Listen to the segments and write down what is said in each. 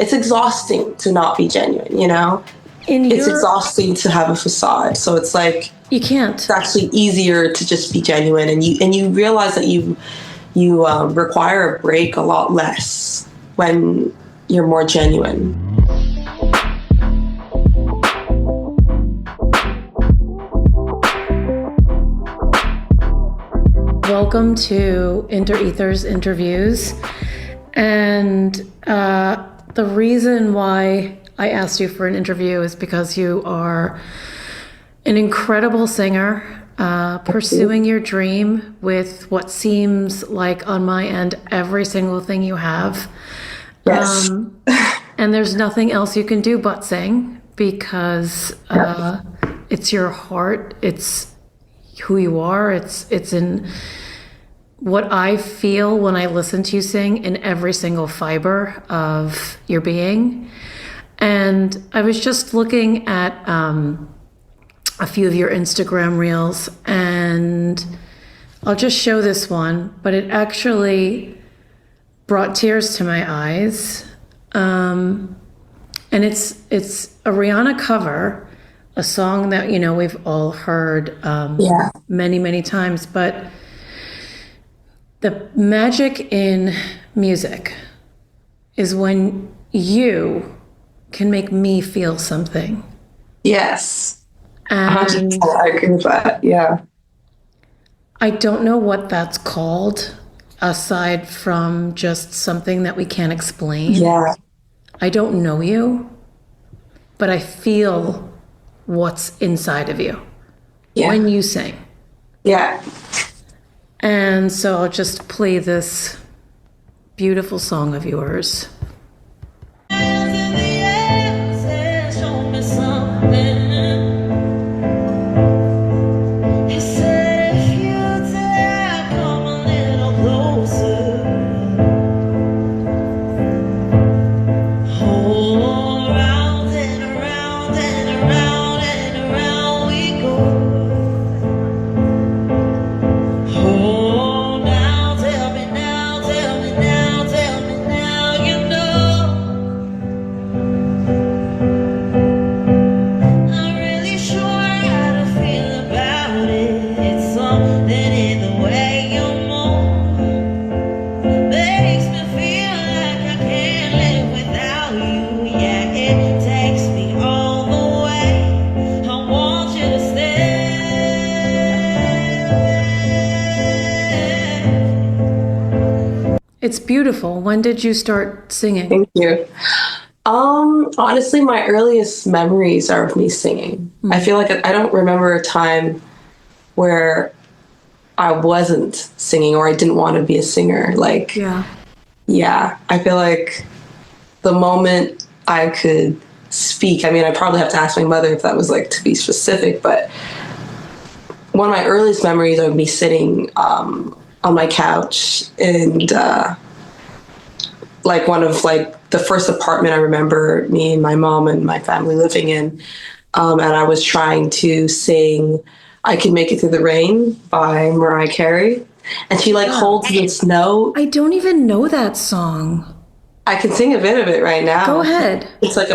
it's exhausting to not be genuine, you know? It's exhausting to have a facade. So it's like, you can't. It's actually easier to just be genuine, and you realize that you require a break a lot less when you're more genuine. Welcome to Interethers Interviews. And the reason why I asked you for an interview is because you are an incredible singer, pursuing your dream with what seems like, on my end, every single thing you have. Yes. And there's nothing else you can do but sing, because it's your heart, it's who you are, it's in what I feel when I listen to you sing, in every single fiber of your being. And I was just looking at a few of your Instagram reels, and I'll just show this one, but it actually brought tears to my eyes. And it's a Rihanna cover, a song that, you know, we've all heard many, many times, but the magic in music is when you can make me feel something. Yes. And I agree with that. Yeah. I don't know what that's called, aside from just something that we can't explain. Yeah. I don't know you, but I feel what's inside of you when you sing. Yeah. And so I'll just play this beautiful song of yours. It's beautiful. When did you start singing? Thank you. Honestly, my earliest memories are of me singing. I feel like I don't remember a time where I wasn't singing or I didn't want to be a singer. Like, yeah, I feel like the moment I could speak, I mean, I probably have to ask my mother if that was like to be specific, but one of my earliest memories of me sitting on my couch, and like one of like the first apartment I remember me and my mom and my family living in, and I was trying to sing "I Can Make It Through the Rain" by Mariah Carey, and she like holds this note. I don't even know that song. I can sing a bit of it right now. Go ahead. It's like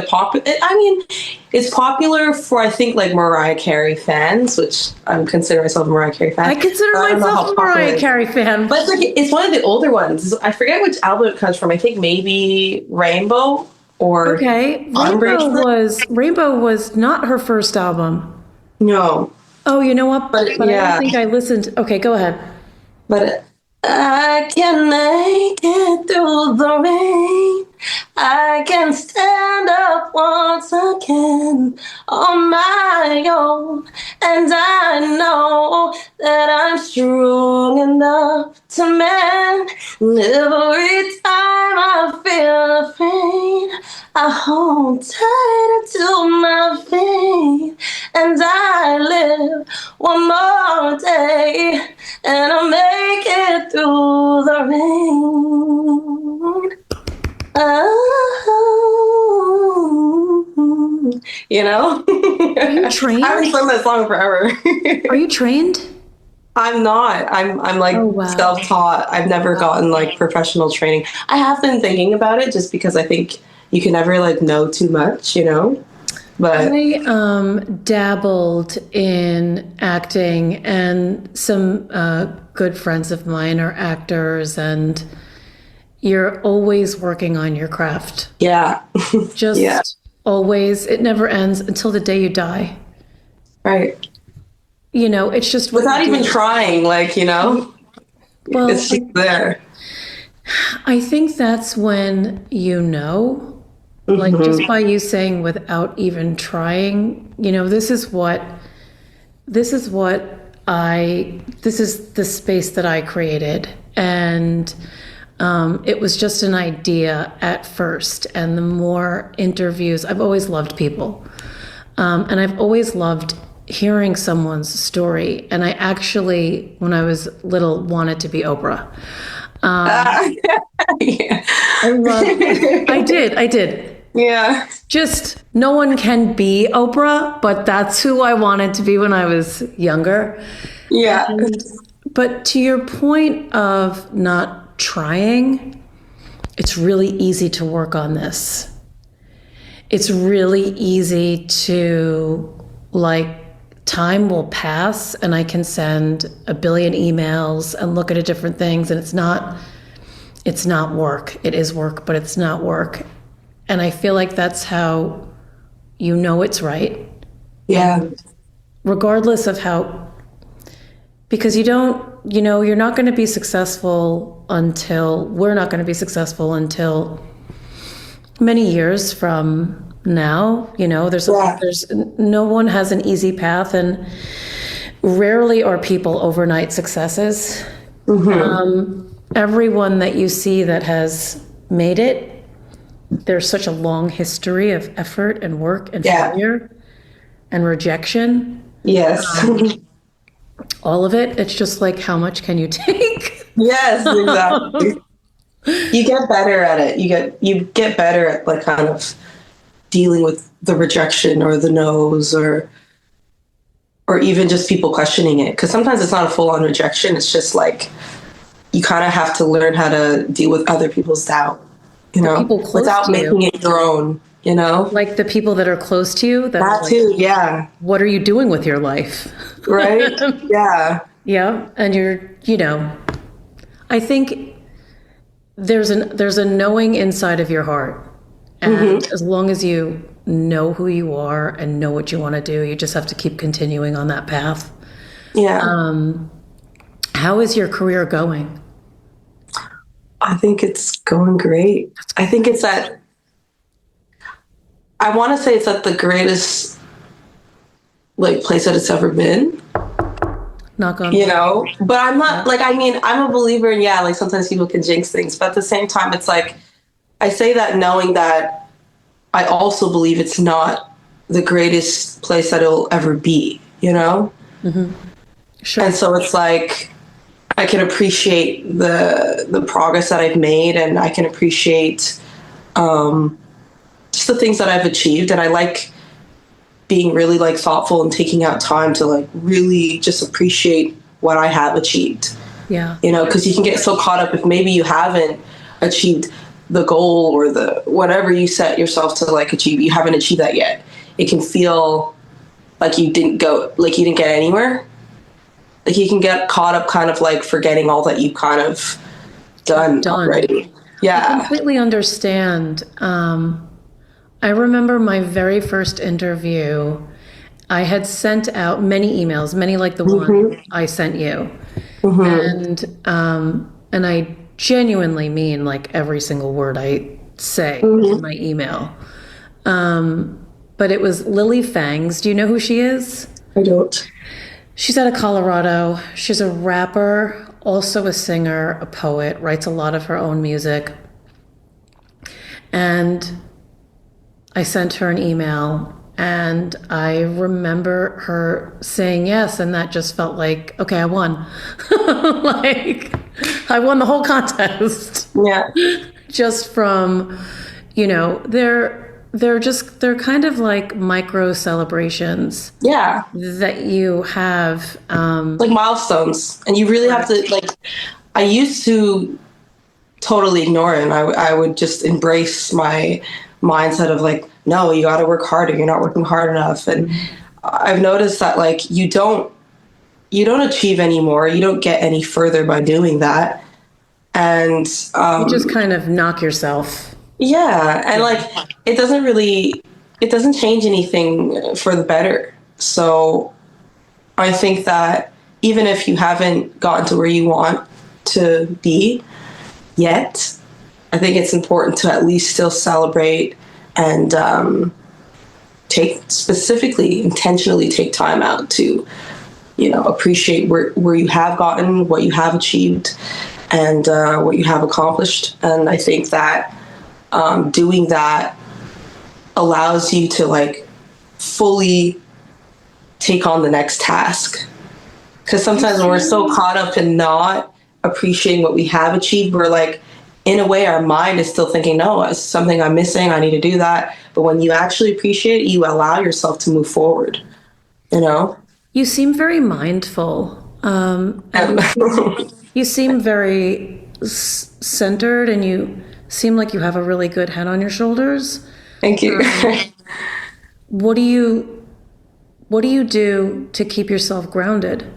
it's popular for, I think, like Mariah Carey fans, which I consider myself a Mariah Carey fan. I consider myself a Mariah Carey fan. But it's one of the older ones. I forget which album it comes from. I think maybe Rainbow or Rainbow was not her first album. No. Oh, you know what? But I don't think I listened. Okay, go ahead. But I can make it through the rain. I can stand up once again on my own. And I know that I'm strong enough to mend. Every time I feel the pain, I hold tight to my faith. And I live one more day, and I'll make it through the rain. Oh, you know? Are you trained? I haven't sung that song forever. Are you trained? I'm not. I'm like self-taught. I've never gotten like professional training. I have been thinking about it just because I think you can never like know too much, you know? But I dabbled in acting, and some good friends of mine are actors, and you're always working on your craft. yeah. Yeah. Just always, it never ends until the day you die. Right. You know, it's just what you Without even do. trying, like, you know, Well, it's just there. I think that's when you know, like just Hmm. by you saying without even trying, you know, this is what this is the space that I created. And it was just an idea at first. And the more interviews, I've always loved people. And I've always loved hearing someone's story. And I actually, when I was little, wanted to be Oprah. Uh, yeah. I love, I did. Yeah. Just no one can be Oprah, but that's who I wanted to be when I was younger. Yeah. And, but to your point of not trying, it's really easy to work on this. It's really easy to, like, time will pass and I can send a billion emails and look at different things, and it's not work. It is work, but it's not work. And I feel like that's how you know it's right. Yeah. And regardless of how, because you don't, you know, you're not going to be successful until, we're not going to be successful until many years from now. You know, Yeah. there's no one has an easy path, and rarely are people overnight successes. Hmm. Everyone that you see that has made it, there's such a long history of effort and work and Yeah. failure and rejection. Yes. All of it. It's just like, how much can you take? Yes, exactly. You get better at it. You get better at like kind of dealing with the rejection or the no's or even just people questioning it. Because sometimes it's not a full on rejection. It's just like you kind of have to learn how to deal with other people's doubt, you The know, people close without to making you, it your own, you know? like the people that are close to you that are That like, too. Yeah. what are you doing with your life? Right. Yeah. Yeah. And you're, you know, I think there's a knowing inside of your heart. Hmm. And as long as you know who you are and know what you want to do, you just have to keep continuing on that path. Yeah. How is your career going? I think it's going great. I think it's at, I want to say it's at the greatest like place that it's ever been, Knock on you wood. know, but I'm not Yeah. like, I mean, I'm a believer in, yeah, like sometimes people can jinx things, but at the same time, it's like, I say that knowing that I also believe it's not the greatest place that it'll ever be, you know? And Sure. so it's like, I can appreciate the progress that I've made, and I can appreciate just the things that I've achieved. And I like being really like thoughtful and taking out time to like really just appreciate what I have achieved, Yeah. you know, because you can get so caught up if maybe you haven't achieved the goal or the whatever you set yourself to like achieve, you haven't achieved that yet. It can feel like you didn't get anywhere. Like you can get caught up kind of like forgetting all that you've kind of done Done. already. I Yeah. completely understand. I remember my very first interview. I had sent out many emails, many like the one Hmm. I sent you, Hmm. and I genuinely mean like every single word I say in Hmm. my email. But it was Lily Fangs. Do you know who she is? I don't. She's out of Colorado. She's a rapper, also a singer, a poet, writes a lot of her own music. And I sent her an email, and I remember her saying yes, and that just felt like, okay, I won. Like, I won the whole contest. Yeah. Just from, you know, they're kind of like micro celebrations Yeah. that you have. Like milestones. And you really have to Correct. like, I used to totally ignore it, and I would just embrace mindset of like, no, you got to work harder. You're not working hard enough. And I've noticed that like you don't achieve anymore. You don't get any further by doing that. And You just kind of knock yourself. yeah, and like it doesn't change anything for the better. So I think that even if you haven't gotten to where you want to be yet, I think it's important to at least still celebrate and intentionally take time out to, appreciate where you have gotten, what you have achieved, and what you have accomplished. And I think that doing that allows you to like fully take on the next task. Because sometimes when we're so caught up in not appreciating what we have achieved, we're like, in a way, our mind is still thinking, no, it's something I'm missing. I need to do that. But when you actually appreciate it, you allow yourself to move forward, you know? You seem very mindful. And you seem very centered, and you seem like you have a really good head on your shoulders. Thank you. What do you do to keep yourself grounded?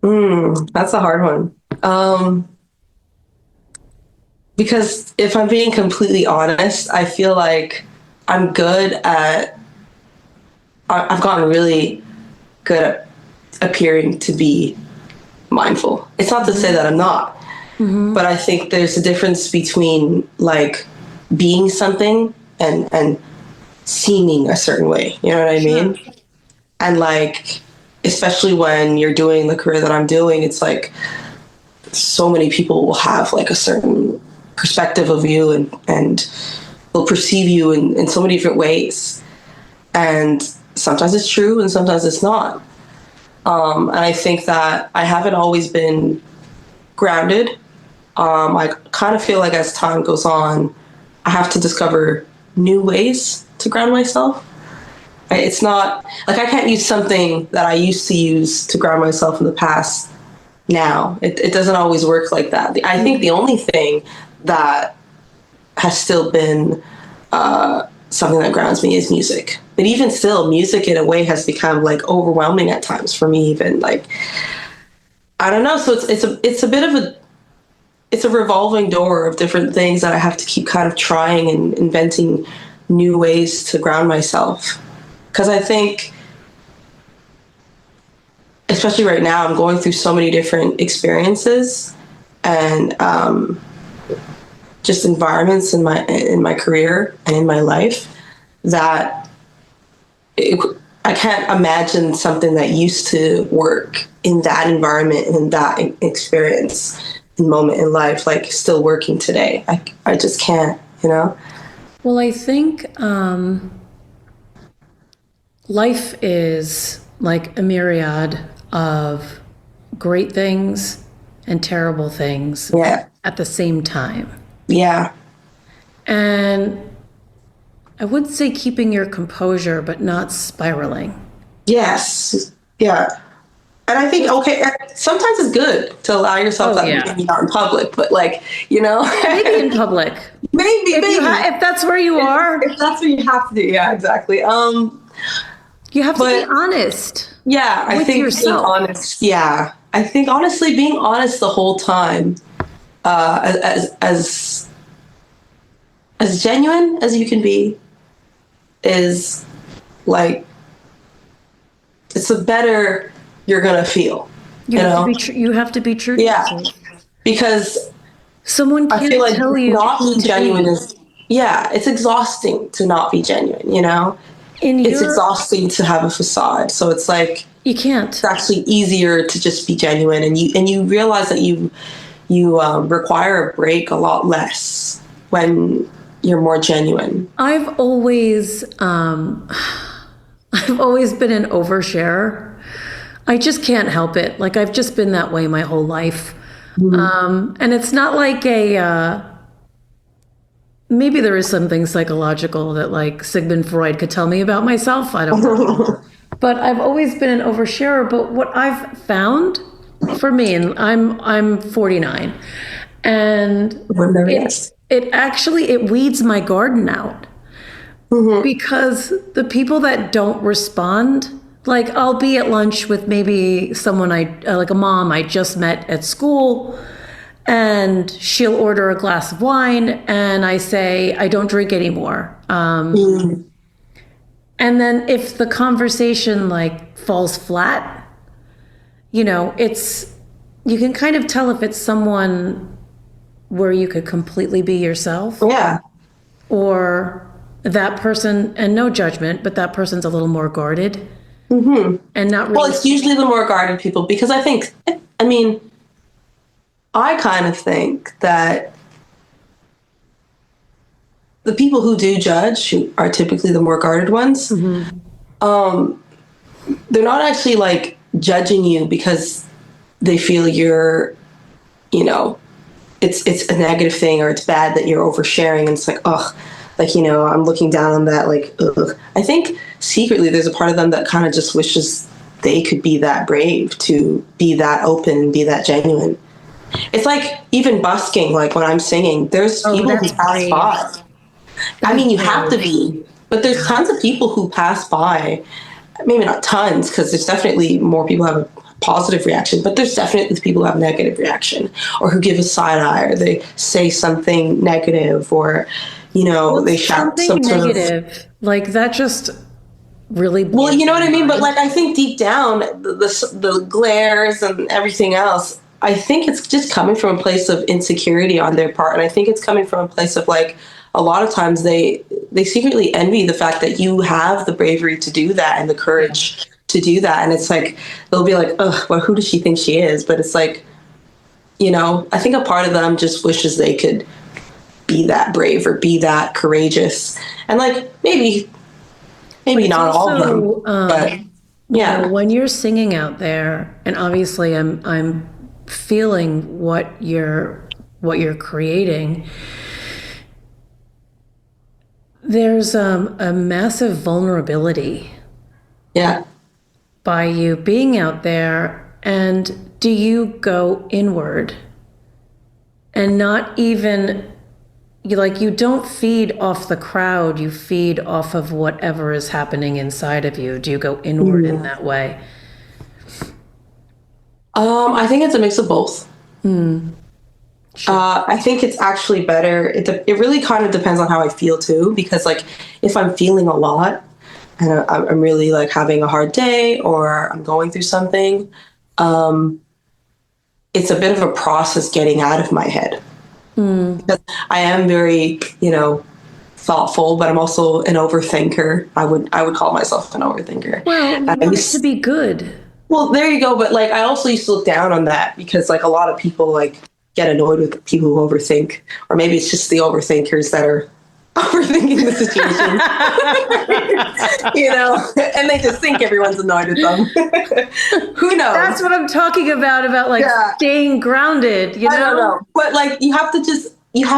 That's a hard one. Because if I'm being completely honest, I feel like I'm good at, I've gotten really good at appearing to be mindful. It's not to say that I'm not, but I think there's a difference between like being something and seeming a certain way. You know what I mean? And like, especially when you're doing the career that I'm doing, it's like so many people will have like a certain perspective of you and will perceive you in so many different ways. And sometimes it's true and sometimes it's not. And I think that I haven't always been grounded. I kind of feel like as time goes on, I have to discover new ways to ground myself. It's not like I can't use something that I used to use to ground myself in the past now. It doesn't always work like that. I think the only thing that has still been something that grounds me is music. But even still, music in a way has become like overwhelming at times for me. Even like I don't know. So it's a bit of a revolving door of different things that I have to keep kind of trying and inventing new ways to ground myself. Because I think, especially right now, I'm going through so many different experiences and just environments in my career and in my life that I can't imagine something that used to work in that environment and in that experience and moment in life, like still working today. I just can't, you know? Well, I think life is like a myriad of great things and terrible things Yeah. at the same time. Yeah. And I would say keeping your composure, but not spiraling. Yes. Yeah. And I think, okay, sometimes it's good to allow yourself that maybe not in public, but like, Maybe in public. maybe, If that's where you are, if that's what you have to do. Yeah, exactly. you have to be But honest yeah, I with think being yourself. honest. Yeah, I think honestly being honest the whole time, as genuine as you can be, is like it's the better you're gonna feel. You have to be you have to be true to Yeah, yourself. because Someone I feel can't like tell you not who being to genuine be. is, yeah, it's exhausting to not be genuine, In It's your exhausting to have a facade. So it's like You it's can't. actually easier to just be genuine, and you realize that you require a break a lot less when you're more genuine. I've always I've always been an oversharer. I just can't help it. Like I've just been that way my whole life. And it's not like maybe there is something psychological that like Sigmund Freud could tell me about myself. I don't know. But I've always been an oversharer. But what I've found for me, and I'm 49, and Would never guessed. it weeds my garden out. Because the people that don't respond, like I'll be at lunch with maybe someone like a mom I just met at school, and she'll order a glass of wine, and I say, I don't drink anymore. And then if the conversation like falls flat, you can kind of tell if it's someone where you could completely be yourself, Yeah. or that person, and no judgment, but that person's a little more guarded and not Well, really. it's usually the more guarded people because I kind of think that the people who do judge, who are typically the more guarded ones, they're not actually like judging you because they feel you're, it's a negative thing or it's bad that you're oversharing. And it's like, ugh, like, I'm looking down on that. Like, ugh. I think secretly there's a part of them that kind of just wishes they could be that brave to be that open and be that genuine. It's like even busking, like when I'm singing, there's Oh, people who that's pass brave. by. I mean, you have to be, but there's tons of people who pass by. Maybe not tons, because there's definitely more people who have a positive reaction, but there's definitely people who have negative reaction or who give a side eye or they say something negative or, they shout Something some sort of. negative, like that just really Well, blows you know what my I mean? But mind. like, I think deep down, the glares and everything else, I think it's just coming from a place of insecurity on their part. And I think it's coming from a place of like, a lot of times they secretly envy the fact that you have the bravery to do that and the courage to do that. And it's like, they'll be like, oh, well, who does she think she is? But it's like, I think a part of them just wishes they could be that brave or be that courageous. And like, maybe It's not all of them, also, but yeah. when you're singing out there, and obviously I'm feeling what you're creating. There's a massive vulnerability Yeah. by you being out there. And do you go inward and not even, you don't feed off the crowd, you feed off of whatever is happening inside of you? Do you go inward in that way? I think it's a mix of both. I think it's actually better. It really kind of depends on how I feel too, because like if I'm feeling a lot and I'm really like having a hard day or I'm going through something, it's a bit of a process getting out of my head. Because I am very, thoughtful, but I'm also an overthinker. I would call myself an overthinker. Well, you And I want it to used, be good. well, there you go. But like, I also used to look down on that because like a lot of people like get annoyed with people who overthink, or maybe it's just the overthinkers that are overthinking the situation, and they just think everyone's annoyed with them. Who knows? That's what I'm talking about like Yeah. staying grounded, I don't know. But like you have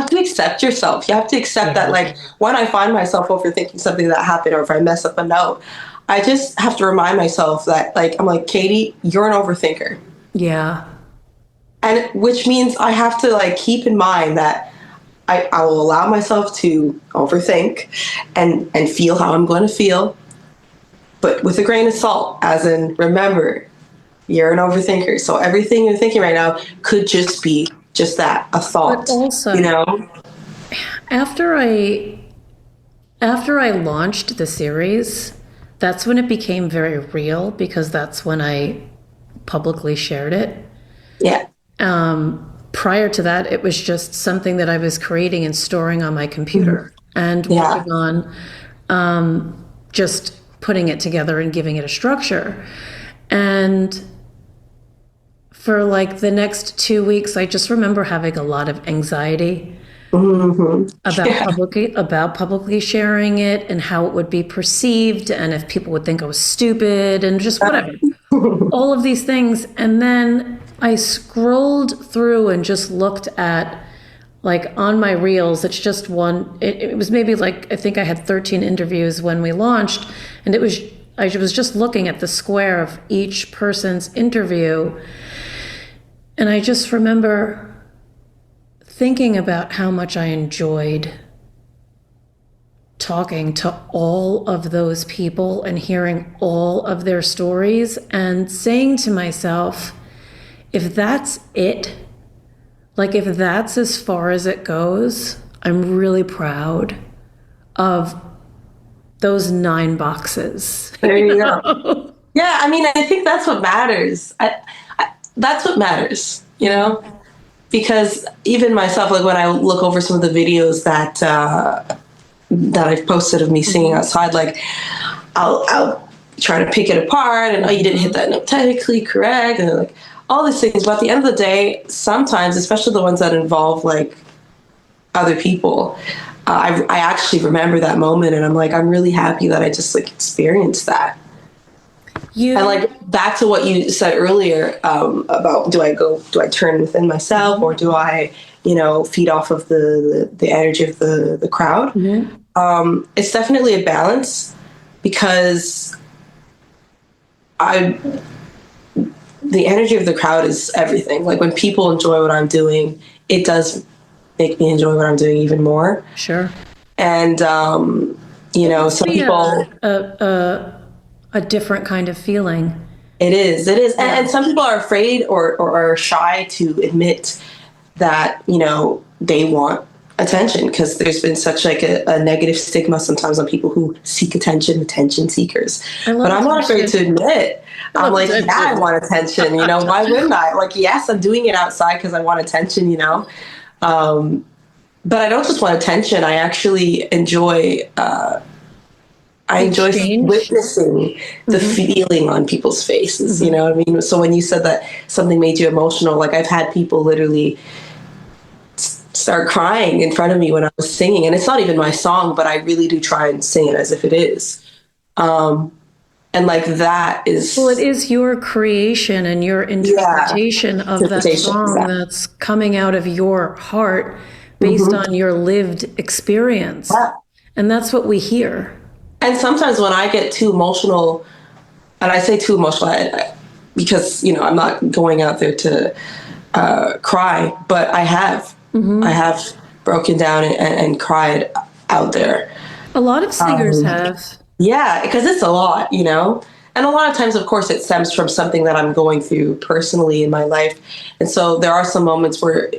to accept yourself. You have to accept that like when I find myself overthinking something that happened or if I mess up a note, I just have to remind myself that like I'm like, Katie, you're an overthinker. Yeah. And which means I have to like keep in mind that I will allow myself to overthink and feel how I'm going to feel, but with a grain of salt, as in remember, you're an overthinker. So everything you're thinking right now could just be just that, a thought, But also, after I launched the series, that's when it became very real because that's when I publicly shared it. Yeah. Prior to that, it was just something that I was creating and storing on my computer and Yeah. working on, just putting it together and giving it a structure. And for like the next 2 weeks, I just remember having a lot of anxiety about publicly sharing it and how it would be perceived and if people would think I was stupid and just whatever. All of these things. And then I scrolled through and just looked at, like, on my reels, it's just one, it was maybe like, I think I had 13 interviews when we launched, and I was just looking at the square of each person's interview, and I just remember thinking about how much I enjoyed talking to all of those people and hearing all of their stories and saying to myself, if that's it, like if that's as far as it goes, I'm really proud of those 9 boxes. There you go. Yeah, I mean, I think that's what matters. That's what matters, you know? Because even myself, like when I look over some of the videos that I've posted of me singing outside, like I'll try to pick it apart and, oh, you didn't hit that note technically correct, and like all these things. But at the end of the day, sometimes, especially the ones that involve like other people, I actually remember that moment, and I'm like, I'm really happy that I just like experienced that. And You, like back to what you said earlier, about do I turn within myself, or do I, feed off of the energy of the crowd? It's definitely a balance, because I the energy of the crowd is everything. Like when people enjoy what I'm doing, it does make me enjoy what I'm doing even more. sure. And It must some be people, a different kind of feeling. it is, and, Yeah. and some people are afraid or are shy to admit that they want attention, because there's been such like a negative stigma sometimes on people who seek attention seekers. I love But I'm not afraid to attention. admit, I I'm love like, yeah, I attention. want attention. Why wouldn't I? Like, yes, I'm doing it outside because I want attention. Um, but I don't just want attention. I actually enjoy. I The enjoy exchange. witnessing the feeling on people's faces. You Mm-hmm. know what I mean? So when you said that something made you emotional, like I've had people literally start crying in front of me when I was singing, and it's not even my song, but I really do try and sing it as if it is. And like that Well, it is, is your creation and your yeah, interpretation of that interpretation, song exactly. that's coming out of your heart based Hmm. on your lived experience. Yeah. And that's what we hear. And sometimes when I get too emotional, and I say too emotional, because I'm not going out there to cry, but I have broken down and cried out there. A lot of singers have. Yeah, because it's a lot. And a lot of times, of course, it stems from something that I'm going through personally in my life. And so there are some moments where,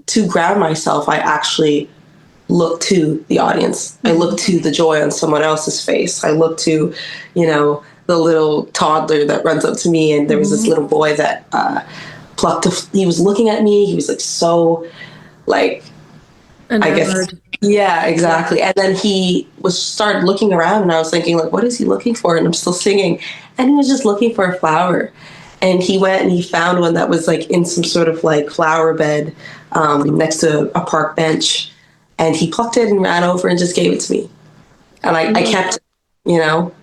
to ground myself, I actually look to the audience. I look to the joy on someone else's face. I look to, the little toddler that runs up to me. And there was this little boy that he was looking at me. He was like, so, like, I guess, Enamored. yeah, exactly. And then he started looking around, and I was thinking, like, what is he looking for? And I'm still singing, and he was just looking for a flower. And he went and he found one that was like in some sort of like flower bed, next to a park bench, and he plucked it and ran over and just gave it to me. And I kept,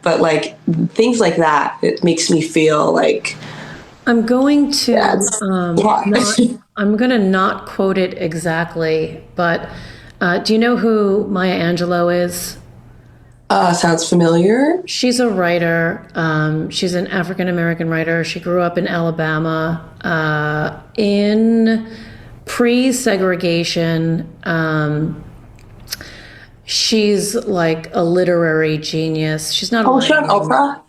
but like things like that, it makes me feel like, I'm going yeah, to it's a lot. not. I'm going to not quote it exactly, but do you know who Maya Angelou is? Sounds familiar. She's a writer. She's an African American writer. She grew up in Alabama in pre-segregation. She's like a literary genius. She's not Oh, sure, alive anymore. Oprah.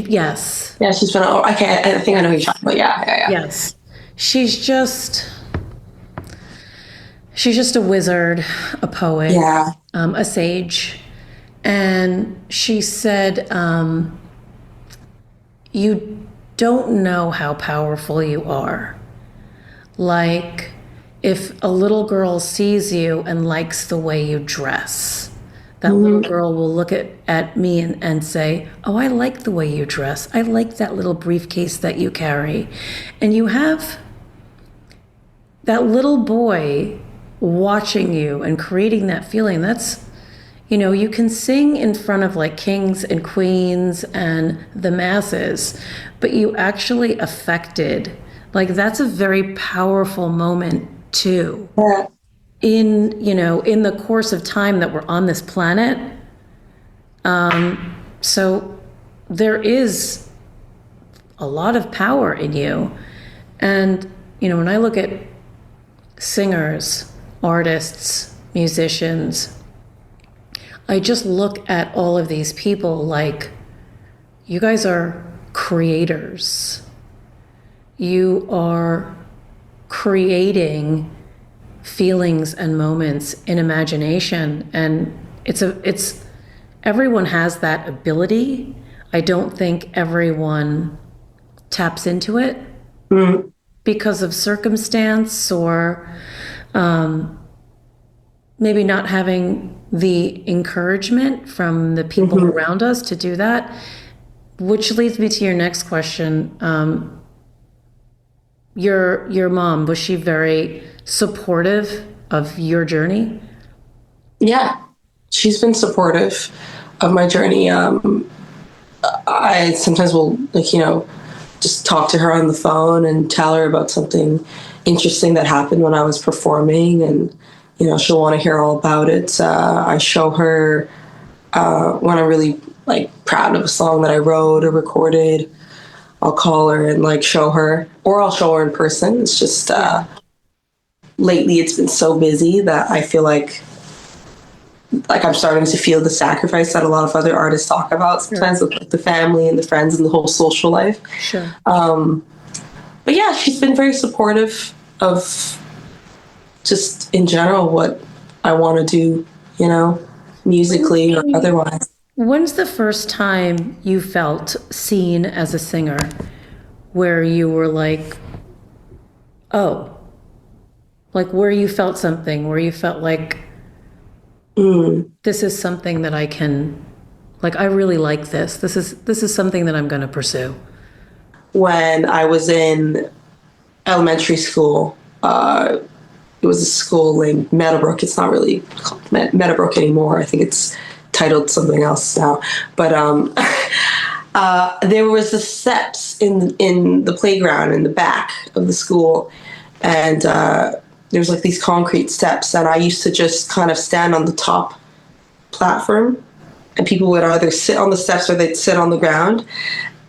Yes, Yeah, she's been. Oh, okay, I think I know who you're talking about. Yeah, yeah, yeah. yes. She's just she's just a wizard, a poet, Yeah. a sage. And she said, you don't know how powerful you are. Like, if a little girl sees you and likes the way you dress, that little girl will look at me and say, oh, I like the way you dress. I like that little briefcase that you carry. And you have that little boy watching you and creating that feeling. That's, you can sing in front of like kings and queens and the masses, but you actually affected, like that's a very powerful moment too. Yeah. In the course of time that we're on this planet. So there is a lot of power in you. And, when I look at singers, artists, musicians, I just look at all of these people like, you guys are creators. You are creating feelings and moments in imagination, and it's everyone has that ability. I don't think everyone taps into it because of circumstance, or maybe not having the encouragement from the people around us to do that. Which leads me to your next question. Your mom, was she very supportive of your journey? Yeah, she's been supportive of my journey. I sometimes will, like, just talk to her on the phone and tell her about something interesting that happened when I was performing, and she'll want to hear all about it. I show her when I'm really like proud of a song that I wrote or recorded. I'll call her and like show her, or I'll show her in person. It's just lately it's been so busy that I feel like I'm starting to feel the sacrifice that a lot of other artists talk about sometimes, Sure. with like the family and the friends and the whole social life. Sure. But yeah, she's been very supportive of just in general what I want to do, musically or otherwise. When's the first time you felt seen as a singer where you were like, oh, like where you felt something, where you felt like, this is something that I can, like, I really like this. This is something that I'm going to pursue. When I was in elementary school, it was a school in Meadowbrook. It's not really called Meadowbrook anymore. I think it's titled something else now. But there was the steps in the playground in the back of the school, and there was like these concrete steps, and I used to just kind of stand on the top platform, and people would either sit on the steps or they'd sit on the ground.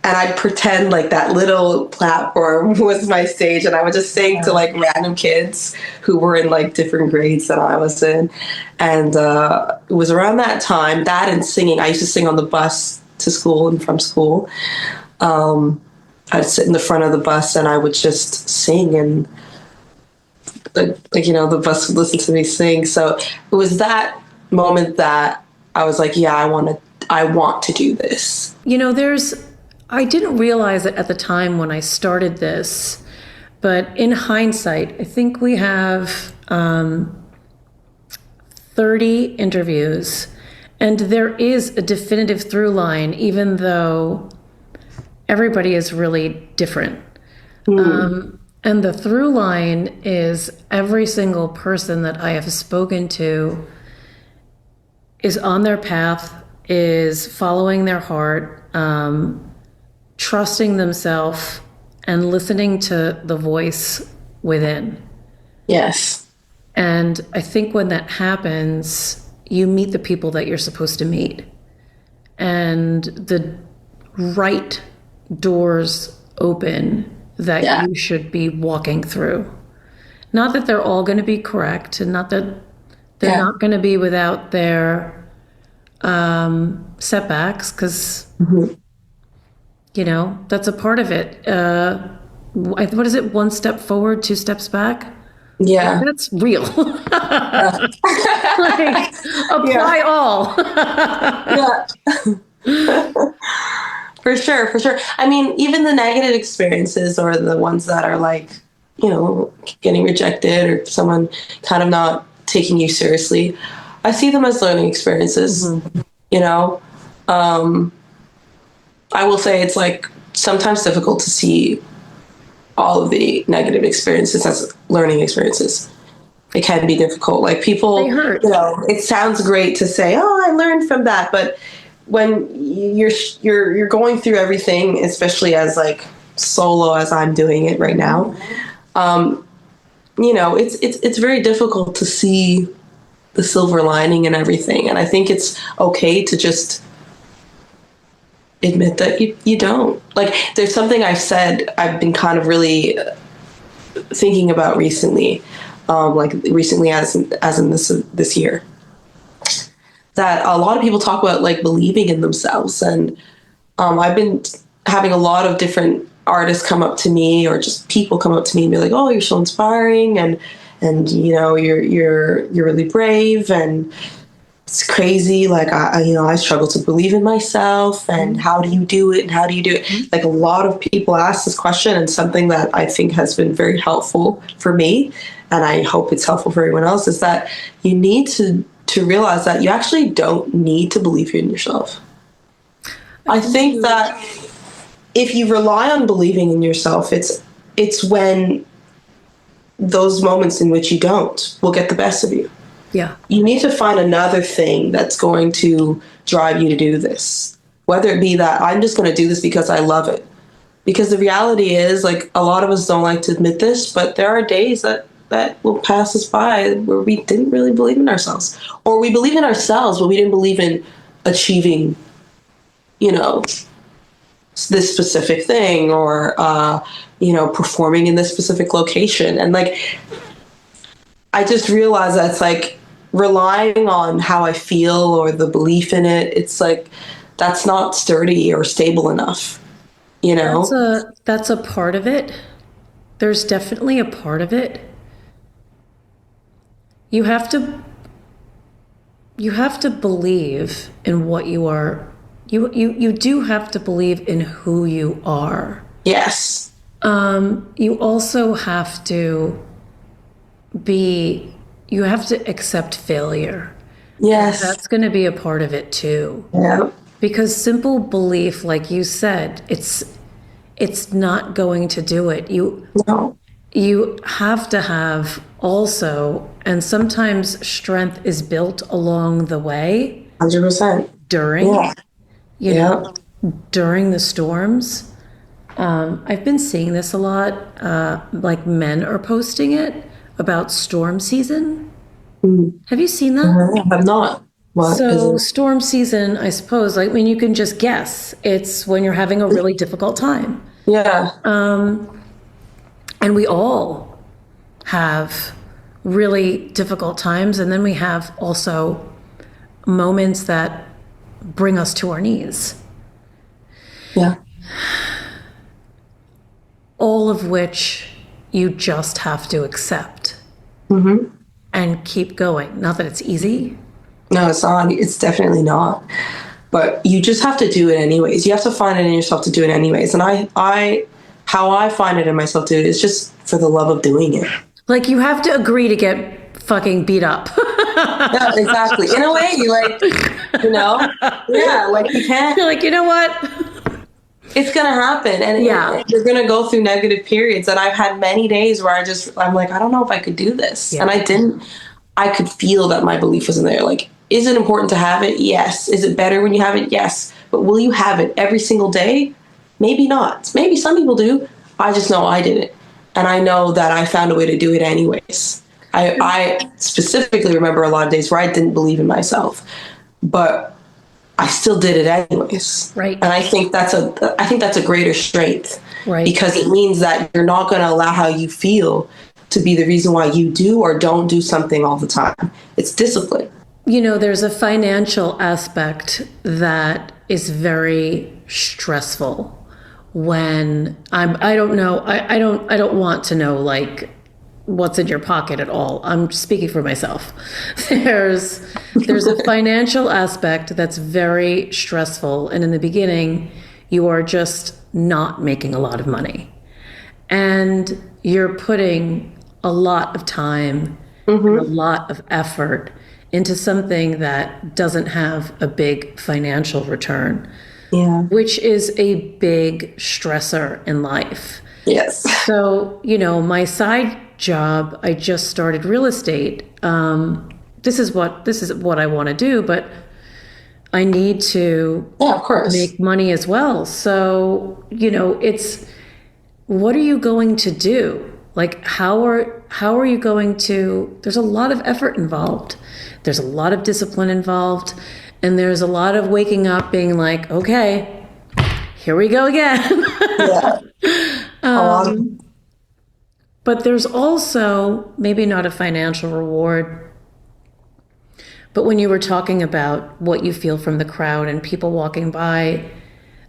And I'd pretend like that little platform was my stage, and I would just sing to like random kids who were in like different grades than I was in. And it was around that time, that and singing. I used to sing on the bus to school and from school. I'd sit in the front of the bus and I would just sing, and the bus would listen to me sing. So it was that moment that I was like, yeah, I want to do this. I didn't realize it at the time when I started this, but in hindsight, I think we have 30 interviews, and there is a definitive through line, even though everybody is really different. And the through line is every single person that I have spoken to is on their path, is following their heart, trusting themselves, and listening to the voice within. Yes. And I think when that happens, you meet the people that you're supposed to meet. And the right doors open that you should be walking through. Not that they're all going to be correct, and not that they're not going to be without their setbacks, because that's a part of it. What is it? One step forward, two steps back. Yeah. That's real. Like, apply all. Yeah. For sure, for sure. I mean, even the negative experiences, or the ones that are like, getting rejected, or someone kind of not taking you seriously, I see them as learning experiences. I will say it's like sometimes difficult to see all of the negative experiences as learning experiences. It can be difficult. Like, people, They hurt. it sounds great to say, "Oh, I learned from that," but when you're going through everything, especially as like solo as I'm doing it right now, it's very difficult to see the silver lining and everything. And I think it's okay to just admit that you don't. Like, there's something I've been kind of really thinking about recently. like recently as in this year, that a lot of people talk about like believing in themselves. And I've been having a lot of different artists come up to me, or just people come up to me and be like, "Oh, you're so inspiring, and you know, you're really brave, and it's crazy. Like I struggle to believe in myself, and how do you do it? And how do you do it?" Like a lot of people ask this question, and something that I think has been very helpful for me, and I hope it's helpful for everyone else, is that you need to realize that you actually don't need to believe in yourself. I think that if you rely on believing in yourself, it's when those moments in which you don't will get the best of you. Yeah. You need to find another thing that's going to drive you to do this. Whether it be that I'm just going to do this because I love it. Because the reality is, like, a lot of us don't like to admit this, but there are days that will pass us by where we didn't really believe in ourselves. Or we believe in ourselves, but we didn't believe in achieving, you know, this specific thing, or, performing in this specific location. And, like, I just realized that it's like relying on how I feel or the belief in it. It's like that's not sturdy or stable enough, you That's know? a part of it. There's definitely a part of it. You have to you have to believe in what you are. You do have to believe in who you are. Yes. You also have to be you have to accept failure. Yes. That's going to be a part of it too. Yeah. Because simple belief, like you said, it's not going to do it. No. You have to have also, and sometimes strength is built along the way 100%. during, Yeah. you Yeah. know, during the storms. I've been seeing this a lot. Like men are posting it about storm season. Mm. Have you seen that? I have not. What is So, it? storm season, I suppose, like, I mean, you can just guess. It's when you're having a really difficult time. Yeah. And we all have really difficult times. And then we have also moments that bring us to our knees, Yeah. all of which you just have to accept and keep going. Not that it's easy. No, it's not. It's definitely not. But you just have to do it anyways. You have to find it in yourself to do it anyways. And how I find it in myself to do it is just for the love of doing it. Like, you have to agree to get fucking beat up. Yeah, exactly. In a way, you like, yeah, like you can't. You're like, you know what? It's gonna happen, and Yeah. you're gonna go through negative periods. And I've had many days where I'm like, I don't know if I could do this, Yeah. and I didn't. I could feel that my belief wasn't there. Like, is it important to have it? Yes. Is it better when you have it? Yes. But will you have it every single day? Maybe not. Maybe some people do. I just know I didn't, and I know that I found a way to do it anyways. I specifically remember a lot of days where I didn't believe in myself, but I still did it anyways. Right. And I think that's a greater strength. Right. Because it means that you're not going to allow how you feel to be the reason why you do or don't do something all the time. It's discipline. There's a financial aspect that is very stressful when I don't know, I don't want to know, like, what's in your pocket at all. I'm speaking for myself. There's a financial aspect that's very stressful, and in the beginning you are just not making a lot of money. And you're putting a lot of time and a lot of effort into something that doesn't have a big financial return, Yeah. which is a big stressor in life. Yes. So, my side job, I just started real estate. This is what I want to do, but I need to Yeah, of course. make money as well. So, it's, what are you going to do? Like, how are you going to, there's a lot of effort involved. There's a lot of discipline involved. And there's a lot of waking up being like, okay, here we go again. Yeah. A lot of, But there's also maybe not a financial reward, but when you were talking about what you feel from the crowd and people walking by,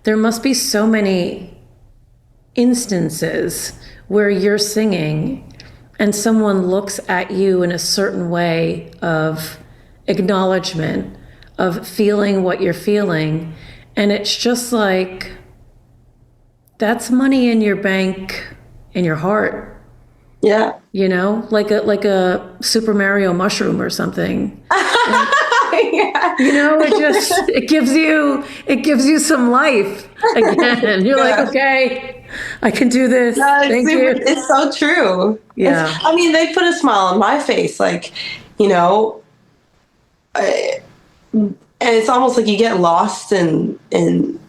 there must be so many instances where you're singing and someone looks at you in a certain way of acknowledgement, of feeling what you're feeling. And it's just like, that's money in your bank, in your heart. Yeah. You know, like a Super Mario mushroom or something. Yeah. You know, it gives you some life again. You're like, Yeah. okay, I can do this. No, Thank you. it's so true. Yeah. I mean, they put a smile on my face, like, you know, and it's almost like you get lost in them.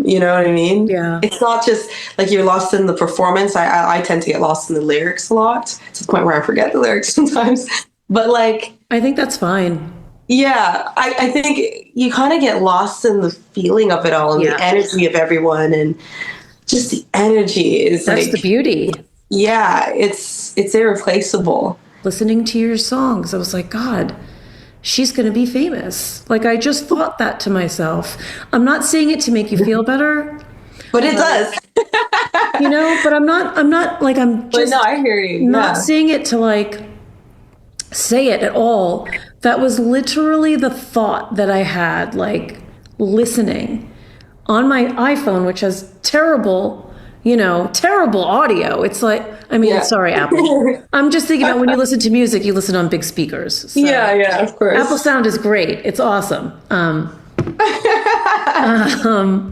You know what I mean? Yeah. It's not just like you're lost in the performance. I tend to get lost in the lyrics a lot to the point where I forget the lyrics sometimes. But like, I think that's fine. yeah, I think you kind of get lost in the feeling of it all and the Yeah. energy of everyone, and just the energy is That's the like, beauty. yeah, it's irreplaceable. Listening to your songs, I was like, God, she's going to be famous. Like, I just thought that to myself. I'm not saying it to make you feel better, But it does. you know, but I'm not like, I'm But just no, I hear you. not Yeah. saying it to like say it at all. That was literally the thought that I had, like listening on my iPhone, which has terrible, you know, terrible audio. It's like, I mean, Yeah. sorry, Apple. I'm just thinking about when you listen to music, you listen on big speakers. So Yeah, yeah, of course. Apple sound is great. It's awesome.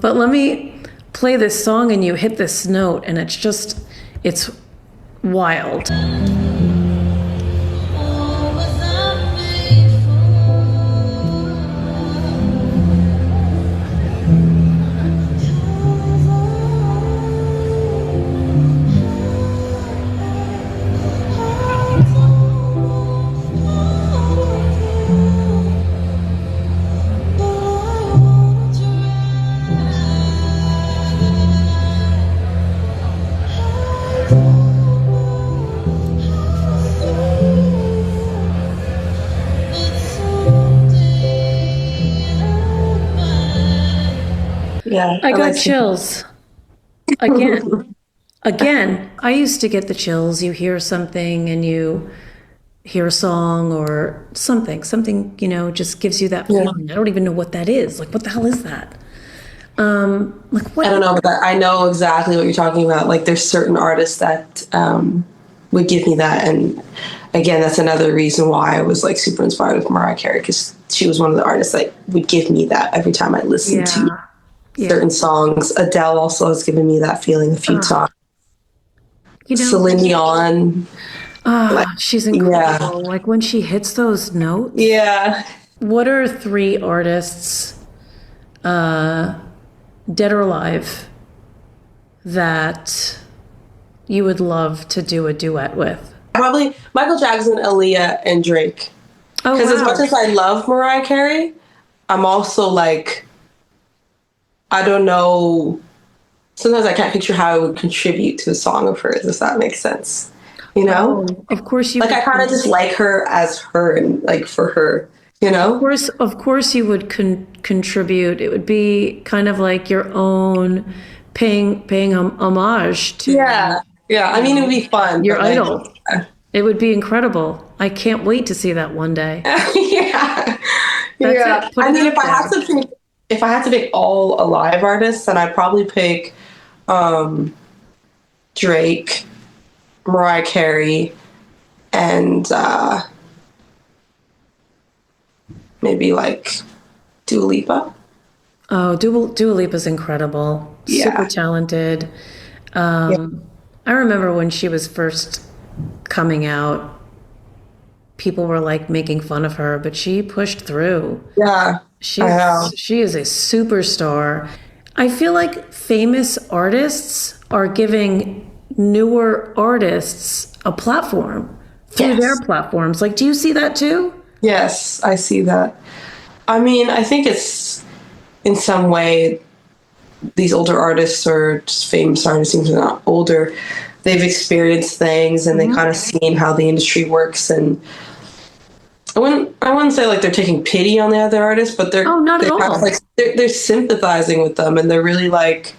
But let me play this song and you hit this note and it's wild. Yeah, I got like chills again. Again, I used to get the chills. You hear something and you hear a song or something, you know, just gives you that yeah. feeling. I don't even know what that is. Like, what the hell is that? Like I don't what? know, but I know exactly what you're talking about. Like, there's certain artists that would give me that, and again, that's another reason why I was like super inspired with Mariah Carey, because she was one of the artists that would give me that every time I listened to Yeah. Yeah. certain songs. Adele also has given me that feeling a few times. You know, Celine Dion, like, she's yeah, incredible. Like when she hits those notes. yeah. What are three artists, dead or alive, that you would love to do a duet with? Probably Michael Jackson, Aaliyah, and Drake. Oh, Because as much wow. as I love Mariah Carey, I'm also like, I don't know. Sometimes I can't picture how I would contribute to a song of hers, if that makes sense. You know? Oh, of course you Like, I would. kind of just like her as her and like for her, you know? Of course, you would contribute. It would be kind of like your own paying homage to Yeah. Yeah. I mean, it would be fun, your but like, idol. It would be incredible. I can't wait to see that one day. yeah. That's Yeah. it. Put I it mean, out there. if I had to pick all alive artists, then I'd probably pick Drake, Mariah Carey, and maybe like Dua Lipa. Oh, Dua Lipa's incredible. Super Yeah. talented. Yeah. I remember when she was first coming out, people were like making fun of her, but she pushed through. Yeah. I know. She is a superstar. I feel like famous artists are giving newer artists a platform through their Yes. platforms. Like, do you see that too? Yes, I see that. I mean, I think it's in some way these older artists or just famous artists, even not older, they've experienced things and they kind of seen how the industry works. And I wouldn't say like they're taking pity on the other artists, but Oh, not at they're kind of all. like they're sympathizing with them, and they're really like,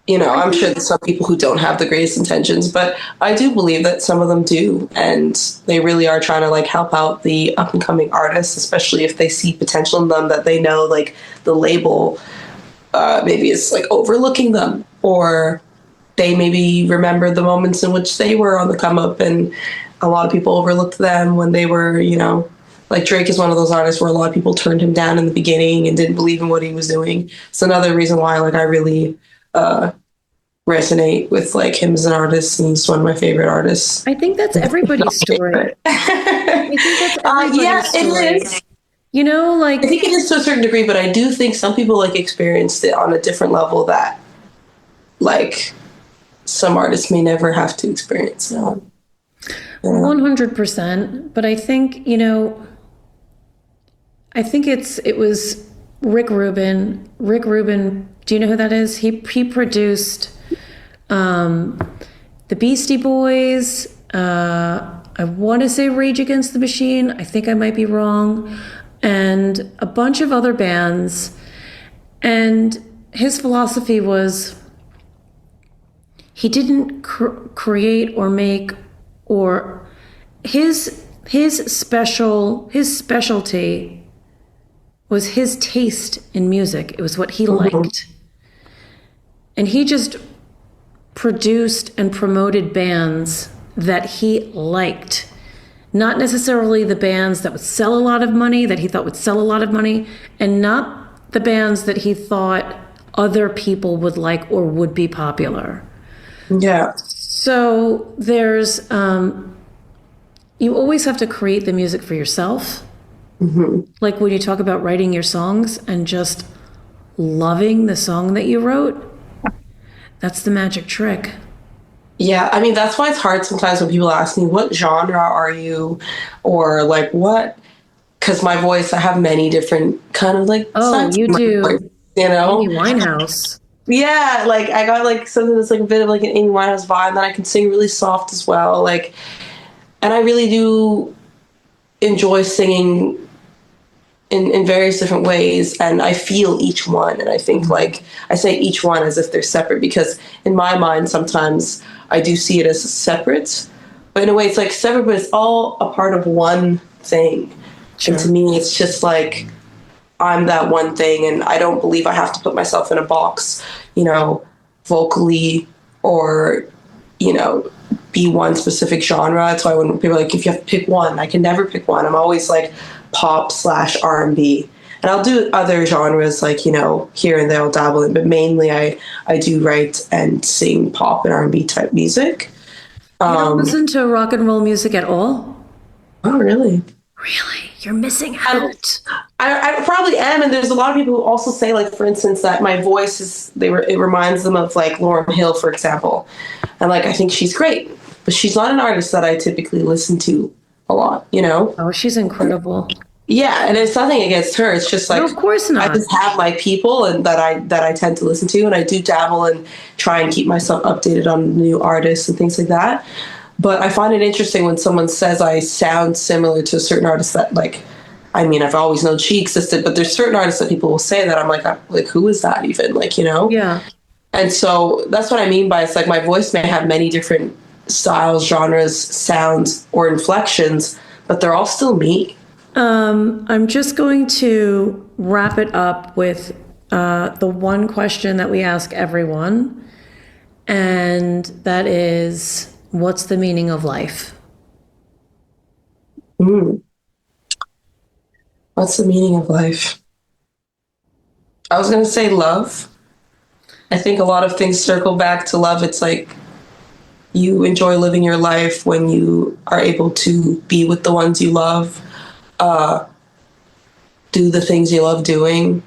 I I'm sure think, there's some people who don't have the greatest intentions, but I do believe that some of them do, and they really are trying to like help out the up and coming artists, especially if they see potential in them that they know like the label maybe is like overlooking them, or they maybe remember the moments in which they were on the come up, and a lot of people overlooked them when they were, like Drake is one of those artists where a lot of people turned him down in the beginning and didn't believe in what he was doing. It's another reason why like I really resonate with like him as an artist, and he's one of my favorite artists. I think that's everybody's story. I think that's Yeah, everybody's it story. is. You know, I like, think it is to a certain degree, but I do think some people like experienced it on a different level that like some artists may never have to experience. 100%. But I think, I think it was Rick Rubin. Rick Rubin, do you know who that is? He produced the Beastie Boys. I want to say Rage Against the Machine. I think I might be wrong. And a bunch of other bands. And his philosophy was he didn't create or make or his specialty was his taste in music. It was what he liked. And he just produced and promoted bands that he liked. Not necessarily the bands that would sell a lot of money, that he thought would sell a lot of money, and not the bands that he thought other people would like or would be popular. Yeah. So there's, you always have to create the music for yourself. Like when you talk about writing your songs and just loving the song that you wrote, that's the magic trick. Yeah, I mean, that's why it's hard sometimes when people ask me, what genre are you? Or like, what? Because my voice, I have many different kind of like Oh, sides you of my do voice, you Amy know? Winehouse. Yeah, like I got like something that's like a bit of like an Amy Winehouse vibe, that I can sing really soft as well. Like, and I really do enjoy singing in various different ways, and I feel each one. And I think like I say each one as if they're separate, because in my mind sometimes I do see it as separate, but in a way it's like separate, but it's all a part of one thing. And to Sure. me it's just like I'm that one thing, and I don't believe I have to put myself in a box, vocally, or you know be one specific genre. That's why when people are like, if you have to pick one, I can never pick one. I'm always like pop slash R&B, and I'll do other genres like here and there I'll dabble in, but mainly I do write and sing pop and R&B type music. You don't um listen to rock and roll music at all? oh really? Really? You're missing And out. I probably am, and there's a lot of people who also say, like, for instance, that my voice it reminds them of like Lauryn Hill, for example, and like I think she's great, but she's not an artist that I typically listen to a lot, Oh, she's incredible. Yeah, and it's nothing against her. It's just No, like of course I not. just have my people, and that I tend to listen to, and I do dabble and try and keep myself updated on new artists and things like that. But I find it interesting when someone says I sound similar to a certain artist that like. I mean, I've always known she existed, but there's certain artists that people will say that I'm like, who is that even? Like. Yeah. And so that's what I mean by it's like my voice may have many different styles, genres, sounds, or inflections, but they're all still me. I'm just going to wrap it up with the one question that we ask everyone, and that is, what's the meaning of life? Mm. What's the meaning of life? I was going to say love. I think a lot of things circle back to love. It's like you enjoy living your life when you are able to be with the ones you love, do the things you love doing.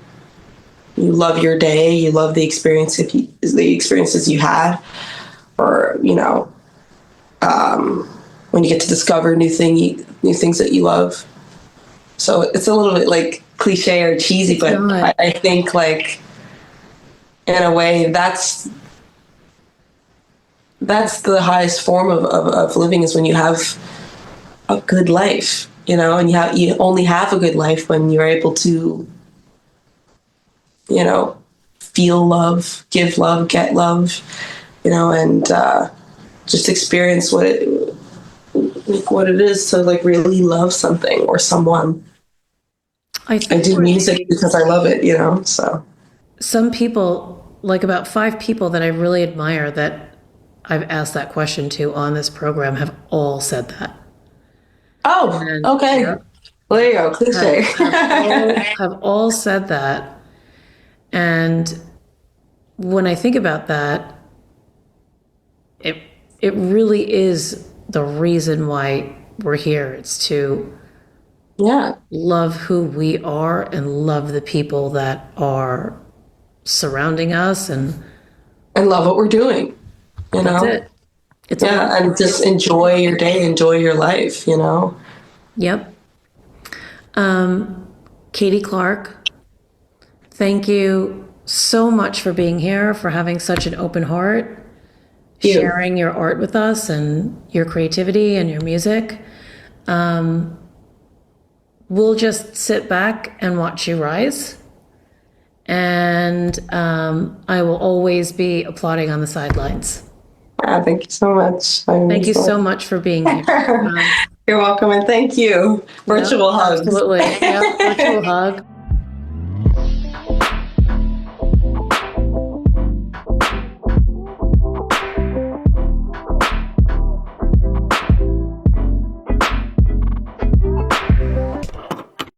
You love your day. You love the experiences you had, or when you get to discover new things that you love. So it's a little bit like cliche or cheesy, It's but not. I think like in a way, that's the highest form of living, is when you have a good life, and you only have a good life when you're able to, you know, feel love, give love, get love, and just experience what it is to like really love something or someone. I I think do music because I love it, so. some people, like about 5 people that I really admire that I've asked that question to on this program, have all said that. Oh, And okay. yeah, Well, there you go, have cliche. all said that. And when I think about that, it it really is the reason why we're here. It's to Yeah, love who we are and love the people that are surrounding us, and I love what we're doing, you that's know? it. It's all Yeah, and just enjoy your day, enjoy your life. Yep. Katie Clarke, thank you so much for being here, for having such an open heart, You. sharing your art with us and your creativity and your music. We'll just sit back and watch you rise. And I will always be applauding on the sidelines. Thank you so much. I Thank you enjoyed so much for being here. it. You're welcome, and thank you. Yep, Virtual hugs. absolutely. Yep, virtual hug.